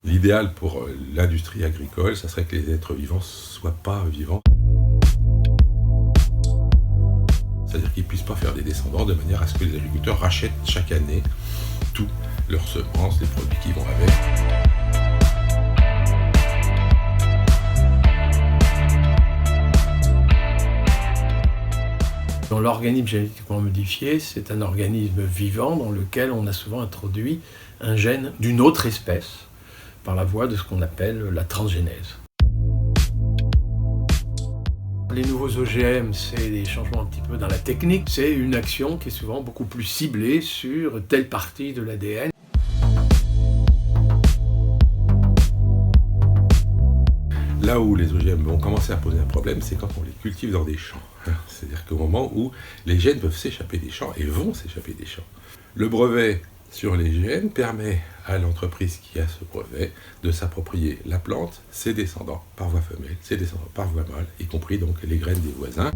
L'idéal pour l'industrie agricole, ça serait que les êtres vivants ne soient pas vivants. C'est-à-dire qu'ils ne puissent pas faire des descendants de manière à ce que les agriculteurs rachètent chaque année tous leurs semences, les produits qui vont avec. Dans l'organisme génétiquement modifié, c'est un organisme vivant dans lequel on a souvent introduit un gène d'une autre espèce par la voie de ce qu'on appelle la transgénèse. Les nouveaux OGM, c'est des changements un petit peu dans la technique. C'est une action qui est souvent beaucoup plus ciblée sur telle partie de l'ADN. Là où les OGM vont commencer à poser un problème, c'est quand on les cultive dans des champs. C'est-à-dire qu'au moment où les gènes peuvent s'échapper des champs et vont s'échapper des champs. Le brevet sur les gènes permet à l'entreprise qui a ce brevet de s'approprier la plante, ses descendants par voie femelle, ses descendants par voie mâle, y compris donc les graines des voisins.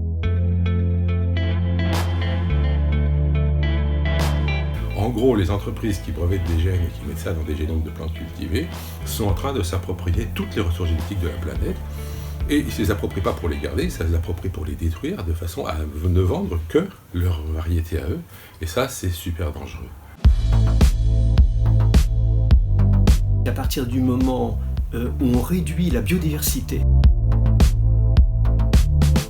En gros, les entreprises qui brevettent des gènes et qui mettent ça dans des génomes de plantes cultivées sont en train de s'approprier toutes les ressources génétiques de la planète. Et ils ne se les approprient pas pour les garder, ils se les approprient pour les détruire, de façon à ne vendre que leur variété à eux. Et ça, c'est super dangereux. À partir du moment où on réduit la biodiversité,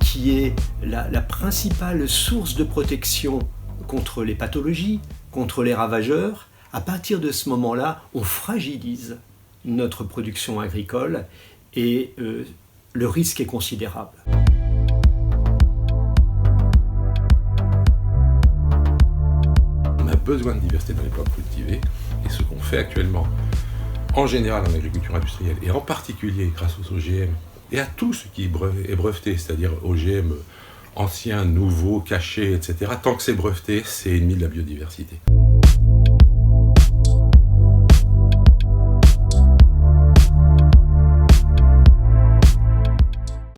qui est la principale source de protection contre les pathologies, contre les ravageurs, à partir de ce moment-là, on fragilise notre production agricole et le risque est considérable. On a besoin de diversité dans les plantes cultivées et ce qu'on fait actuellement, en général en agriculture industrielle et en particulier grâce aux OGM et à tout ce qui est breveté, c'est-à-dire OGM anciens, nouveaux, cachés, etc. Tant que c'est breveté, c'est ennemi de la biodiversité.